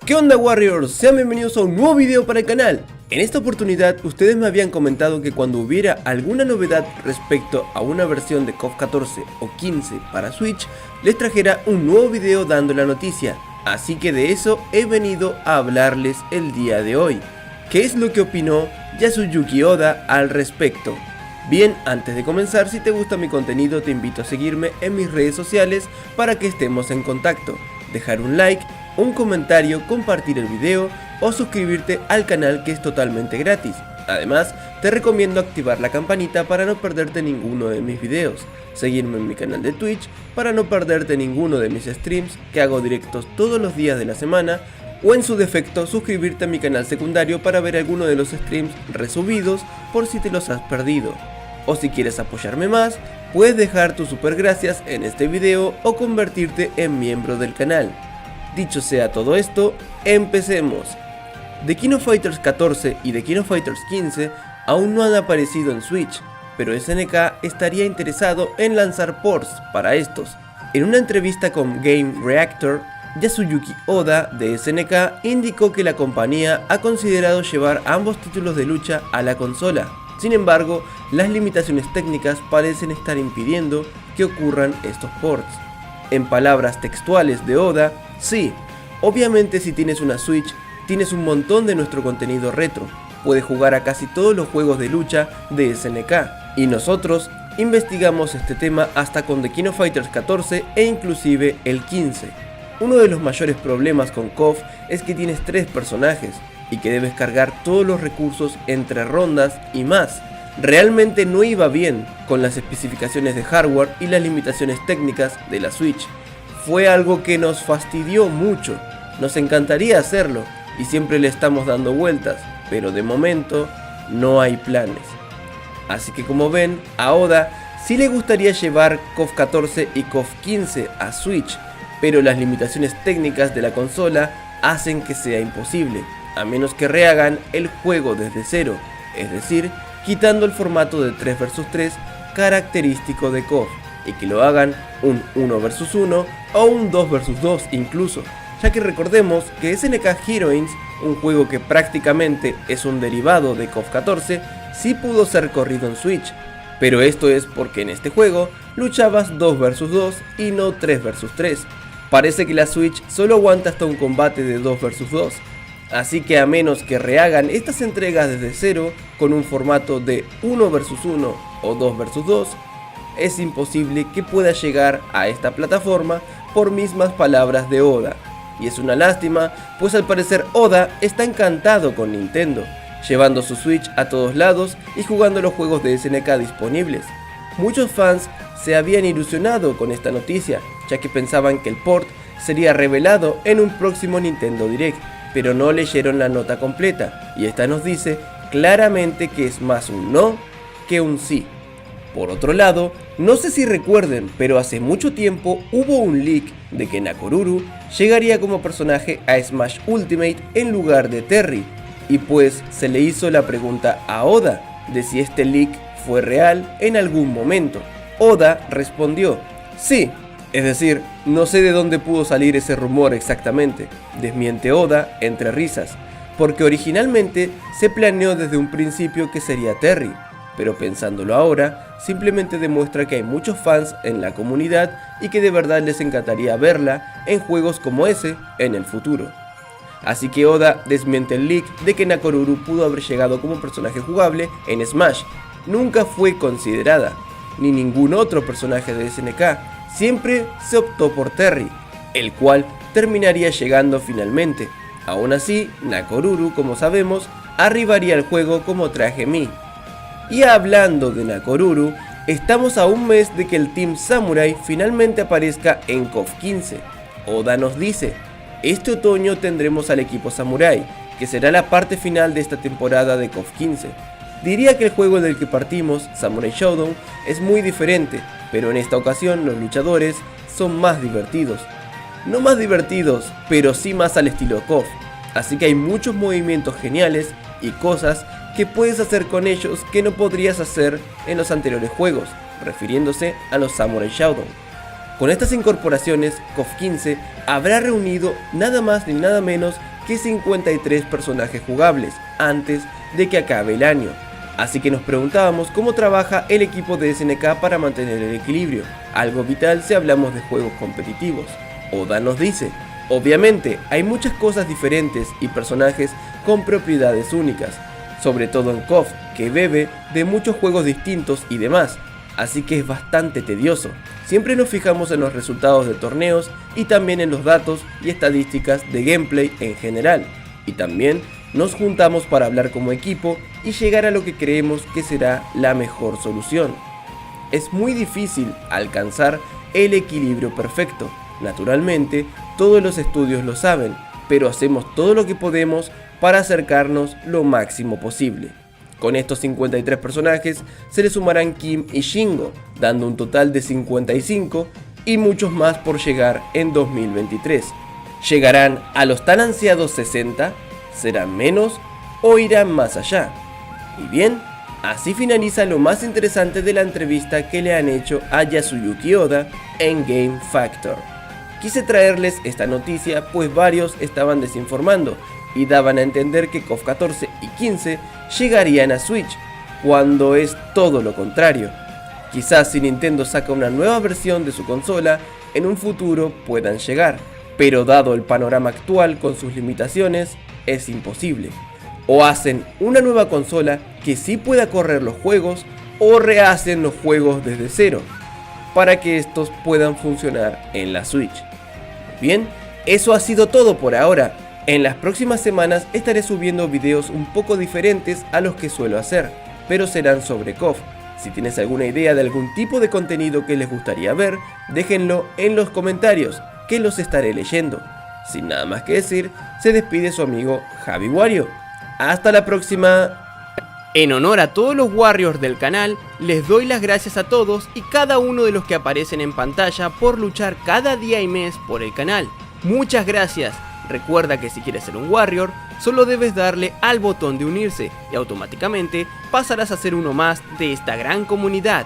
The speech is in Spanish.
¿Qué onda, Warriors? Sean bienvenidos a un nuevo video para el canal. En esta oportunidad ustedes me habían comentado que cuando hubiera alguna novedad respecto a una versión de KOF 14 o 15 para Switch, les trajera un nuevo video dando la noticia. Así que de eso he venido a hablarles el día de hoy. ¿Qué es lo que opinó Yasuyuki Oda al respecto? Bien, antes de comenzar, si te gusta mi contenido te invito a seguirme en mis redes sociales para que estemos en contacto. Dejar un like, un comentario, compartir el video o suscribirte al canal, que es totalmente gratis. Además, te recomiendo activar la campanita para no perderte ninguno de mis videos, seguirme en mi canal de Twitch para no perderte ninguno de mis streams que hago directos todos los días de la semana, o en su defecto suscribirte a mi canal secundario para ver alguno de los streams resubidos por si te los has perdido. O si quieres apoyarme más, puedes dejar tus super gracias en este video o convertirte en miembro del canal. Dicho sea todo esto, empecemos. The King of Fighters 14 y The King of Fighters 15 aún no han aparecido en Switch, pero SNK estaría interesado en lanzar ports para estos. En una entrevista con Game Reactor, Yasuyuki Oda de SNK indicó que la compañía ha considerado llevar ambos títulos de lucha a la consola. Sin embargo, las limitaciones técnicas parecen estar impidiendo que ocurran estos ports. En palabras textuales de Oda, sí, obviamente si tienes una Switch, tienes un montón de nuestro contenido retro, puedes jugar a casi todos los juegos de lucha de SNK, y nosotros investigamos este tema hasta con The King of Fighters 14 e inclusive el 15. Uno de los mayores problemas con KOF es que tienes 3 personajes, y que debes cargar todos los recursos entre rondas y más. Realmente no iba bien con las especificaciones de hardware y las limitaciones técnicas de la Switch. Fue algo que nos fastidió mucho, nos encantaría hacerlo y siempre le estamos dando vueltas, pero de momento no hay planes. Así que como ven, a Oda sí le gustaría llevar KOF 14 y KOF 15 a Switch, pero las limitaciones técnicas de la consola hacen que sea imposible, a menos que rehagan el juego desde cero, es decir, quitando el formato de 3 vs 3 característico de KOF, y que lo hagan un 1 vs 1 o un 2 vs 2 incluso, ya que recordemos que SNK Heroines, un juego que prácticamente es un derivado de KOF 14, sí pudo ser corrido en Switch, pero esto es porque en este juego luchabas 2 vs 2 y no 3 vs 3, parece que la Switch solo aguanta hasta un combate de 2 vs 2, así que a menos que rehagan estas entregas desde cero con un formato de 1 vs 1 o 2 vs 2, es imposible que pueda llegar a esta plataforma por mismas palabras de Oda. Y es una lástima, pues al parecer Oda está encantado con Nintendo, llevando su Switch a todos lados y jugando los juegos de SNK disponibles. Muchos fans se habían ilusionado con esta noticia, ya que pensaban que el port sería revelado en un próximo Nintendo Direct, pero no leyeron la nota completa, y esta nos dice claramente que es más un no que un sí. Por otro lado, no sé si recuerden, pero hace mucho tiempo hubo un leak de que Nakoruru llegaría como personaje a Smash Ultimate en lugar de Terry, y pues se le hizo la pregunta a Oda de si este leak fue real en algún momento. Oda respondió, sí. Es decir, no sé de dónde pudo salir ese rumor exactamente, desmiente Oda entre risas, porque originalmente se planeó desde un principio que sería Terry, pero pensándolo ahora, simplemente demuestra que hay muchos fans en la comunidad y que de verdad les encantaría verla en juegos como ese en el futuro. Así que Oda desmiente el leak de que Nakoruru pudo haber llegado como personaje jugable en Smash. Nunca fue considerada, ni ningún otro personaje de SNK. Siempre se optó por Terry, el cual terminaría llegando finalmente. Aún así, Nakoruru, como sabemos, arribaría al juego como traje Mii. Y hablando de Nakoruru, estamos a un mes de que el Team Samurai finalmente aparezca en KOF 15. Oda nos dice, este otoño tendremos al equipo Samurai, que será la parte final de esta temporada de KOF 15. Diría que el juego del que partimos, Samurai Shodown, es muy diferente, pero en esta ocasión los luchadores son más divertidos. No más divertidos, pero sí más al estilo KOF, así que hay muchos movimientos geniales y cosas que puedes hacer con ellos que no podrías hacer en los anteriores juegos, refiriéndose a los Samurai Shodown. Con estas incorporaciones, KOF 15 habrá reunido nada más ni nada menos que 53 personajes jugables antes de que acabe el año. Así que nos preguntábamos cómo trabaja el equipo de SNK para mantener el equilibrio, algo vital si hablamos de juegos competitivos. Oda nos dice: obviamente hay muchas cosas diferentes y personajes con propiedades únicas, sobre todo en KOF, que bebe de muchos juegos distintos y demás, así que es bastante tedioso. Siempre nos fijamos en los resultados de torneos y también en los datos y estadísticas de gameplay en general, y también nos juntamos para hablar como equipo y llegar a lo que creemos que será la mejor solución. Es muy difícil alcanzar el equilibrio perfecto, naturalmente todos los estudios lo saben, pero hacemos todo lo que podemos para acercarnos lo máximo posible. Con estos 53 personajes se le sumarán Kim y Shingo, dando un total de 55 y muchos más por llegar en 2023. ¿Llegarán a los tan ansiados 60? ¿Serán menos o irán más allá? Y bien, así finaliza lo más interesante de la entrevista que le han hecho a Yasuyuki Oda en Game Factor. Quise traerles esta noticia pues varios estaban desinformando y daban a entender que KOF 14 y 15 llegarían a Switch, cuando es todo lo contrario. Quizás si Nintendo saca una nueva versión de su consola, en un futuro puedan llegar, pero dado el panorama actual con sus limitaciones, es imposible. O hacen una nueva consola que sí pueda correr los juegos, o rehacen los juegos desde cero, para que estos puedan funcionar en la Switch. Bien, eso ha sido todo por ahora. En las próximas semanas estaré subiendo videos un poco diferentes a los que suelo hacer, pero serán sobre KOF. Si tienes alguna idea de algún tipo de contenido que les gustaría ver, déjenlo en los comentarios, que los estaré leyendo. Sin nada más que decir, se despide su amigo Javi Wario. ¡Hasta la próxima! En honor a todos los Warriors del canal, les doy las gracias a todos y cada uno de los que aparecen en pantalla por luchar cada día y mes por el canal. Muchas gracias. Recuerda que si quieres ser un Warrior, solo debes darle al botón de unirse y automáticamente pasarás a ser uno más de esta gran comunidad.